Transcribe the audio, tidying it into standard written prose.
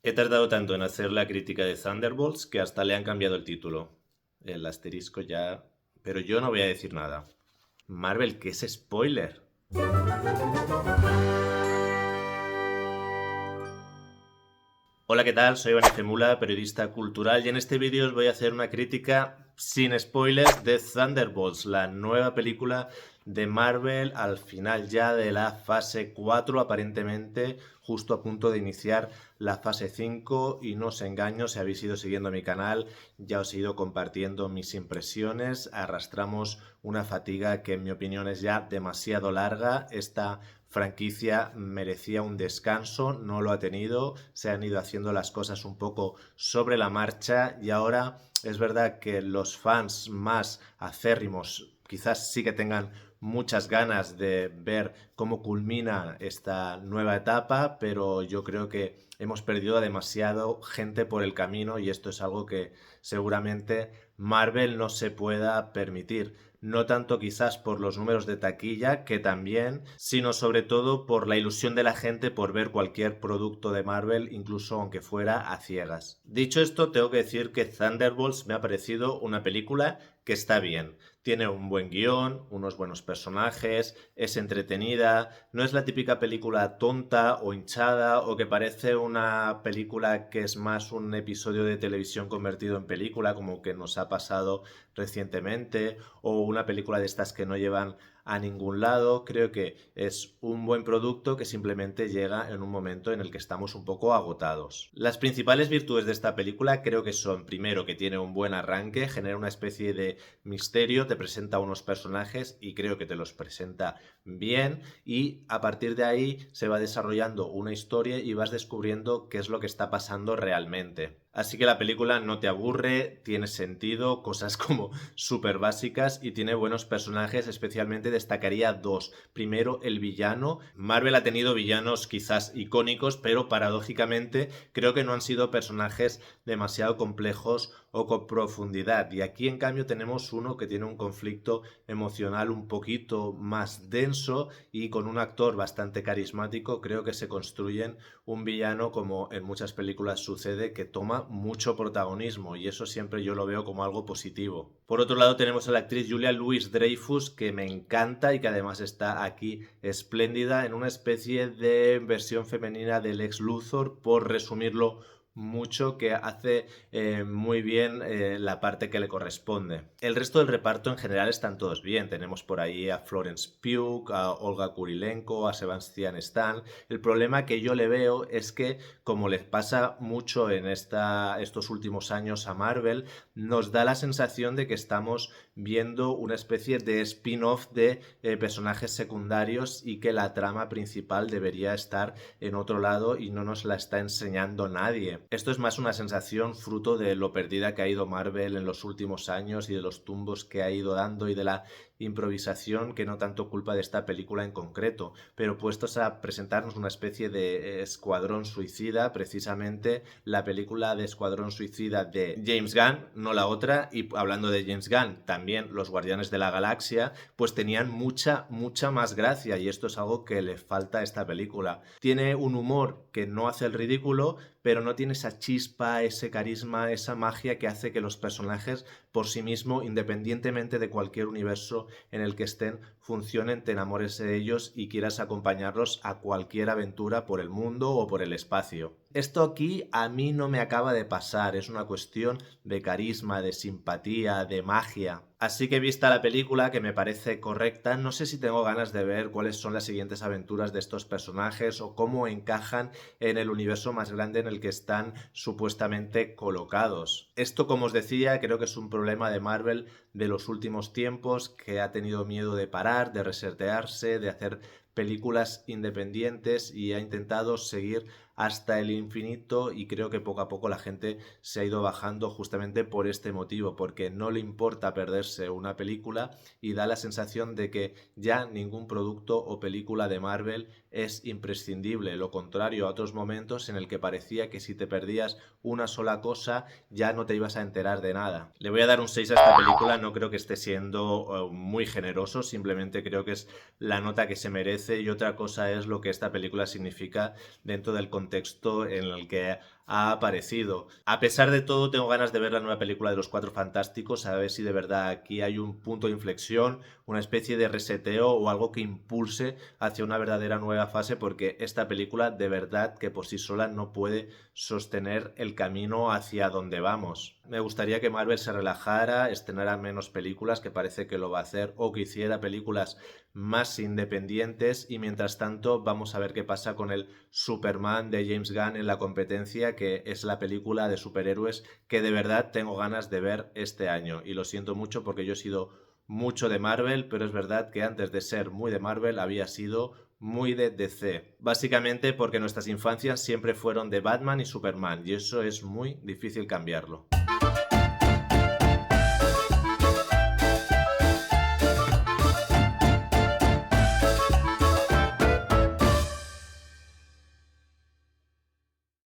He tardado tanto en hacer la crítica de Thunderbolts que hasta le han cambiado el título. El asterisco ya... Pero yo no voy a decir nada. Marvel, ¿qué es spoiler? Hola, ¿qué tal? Soy Iván Mula, periodista cultural, y en este vídeo os voy a hacer una crítica sin spoilers de Thunderbolts, la nueva película de Marvel al final ya de la fase 4, aparentemente justo a punto de iniciar la fase 5, y no os engaño, si habéis ido siguiendo mi canal ya os he ido compartiendo mis impresiones. Arrastramos una fatiga que en mi opinión es ya demasiado larga. Esta franquicia merecía un descanso, no lo ha tenido, se han ido haciendo las cosas un poco sobre la marcha, y ahora es verdad que los fans más acérrimos quizás sí que tengan muchas ganas de ver cómo culmina esta nueva etapa, pero yo creo que hemos perdido a demasiado gente por el camino, y esto es algo que seguramente Marvel no se pueda permitir. No tanto quizás por los números de taquilla, que también, sino sobre todo por la ilusión de la gente por ver cualquier producto de Marvel, incluso aunque fuera a ciegas. Dicho esto, tengo que decir que Thunderbolts me ha parecido una película que está bien. Tiene un buen guión, unos buenos personajes, es entretenida, no es la típica película tonta o hinchada o que parece una película que es más un episodio de televisión convertido en película, como que nos ha pasado recientemente, o una película de estas que no llevan a ningún lado. Creo que es un buen producto que simplemente llega en un momento en el que estamos un poco agotados. Las principales virtudes de esta película creo que son, primero, que tiene un buen arranque, genera una especie de misterio, te presenta unos personajes y creo que te los presenta bien, y a partir de ahí se va desarrollando una historia y vas descubriendo qué es lo que está pasando realmente. Así que la película no te aburre, tiene sentido, cosas como súper básicas, y tiene buenos personajes. Especialmente destacaría dos. Primero, el villano. Marvel ha tenido villanos quizás icónicos, pero paradójicamente creo que no han sido personajes demasiado complejos o con profundidad. Y aquí en cambio tenemos uno que tiene un conflicto emocional un poquito más denso, y con un actor bastante carismático creo que se construyen un villano, como en muchas películas sucede, que toma mucho protagonismo, y eso siempre yo lo veo como algo positivo. Por otro lado tenemos a la actriz Julia Louis-Dreyfus, que me encanta y que además está aquí espléndida en una especie de versión femenina del Lex Luthor, por resumirlo mucho, que hace muy bien la parte que le corresponde. El resto del reparto en general están todos bien. Tenemos por ahí a Florence Pugh, a Olga Kurilenko, a Sebastian Stan. El problema que yo le veo es que, como les pasa mucho en estos últimos años a Marvel, nos da la sensación de que estamos viendo una especie de spin-off de personajes secundarios, y que la trama principal debería estar en otro lado y no nos la está enseñando nadie. Esto es más una sensación fruto de lo perdida que ha ido Marvel en los últimos años y de los tumbos que ha ido dando y de la improvisación, que no tanto culpa de esta película en concreto. Pero puestos a presentarnos una especie de Escuadrón Suicida, precisamente la película de Escuadrón Suicida de James Gunn, no la otra, y hablando de James Gunn, también Los Guardianes de la Galaxia, pues tenían mucha más gracia, y esto es algo que le falta a esta película. Tiene un humor que no hace el ridículo, pero no tiene esa chispa, ese carisma, esa magia que hace que los personajes por sí mismos, independientemente de cualquier universo en el que estén, funcionen, te enamores de ellos y quieras acompañarlos a cualquier aventura por el mundo o por el espacio. Esto aquí a mí no me acaba de pasar, es una cuestión de carisma, de simpatía, de magia. Así que, vista la película, que me parece correcta, no sé si tengo ganas de ver cuáles son las siguientes aventuras de estos personajes o cómo encajan en el universo más grande en el que están supuestamente colocados. Esto, como os decía, creo que es un problema de Marvel de los últimos tiempos, que ha tenido miedo de parar, de resetearse, de hacer películas independientes, y ha intentado seguir hasta el infinito, y creo que poco a poco la gente se ha ido bajando justamente por este motivo, porque no le importa perderse una película, y da la sensación de que ya ningún producto o película de Marvel es imprescindible, lo contrario a otros momentos en el que parecía que si te perdías una sola cosa ya no te ibas a enterar de nada. Le voy a dar un 6 a esta película, no creo que esté siendo muy generoso, simplemente creo que es la nota que se merece, y otra cosa es lo que esta película significa dentro del contexto en el que ha aparecido. A pesar de todo, tengo ganas de ver la nueva película de los Cuatro Fantásticos, a ver si de verdad aquí hay un punto de inflexión, una especie de reseteo o algo que impulse hacia una verdadera nueva fase, porque esta película de verdad que por sí sola no puede sostener el camino hacia donde vamos. Me gustaría que Marvel se relajara, estrenara menos películas, que parece que lo va a hacer, o que hiciera películas más independientes, y mientras tanto vamos a ver qué pasa con el Superman de James Gunn en la competencia, que es la película de superhéroes que de verdad tengo ganas de ver este año. Y lo siento mucho porque yo he sido mucho de Marvel, pero es verdad que antes de ser muy de Marvel había sido muy de DC. Básicamente porque nuestras infancias siempre fueron de Batman y Superman, y eso es muy difícil cambiarlo.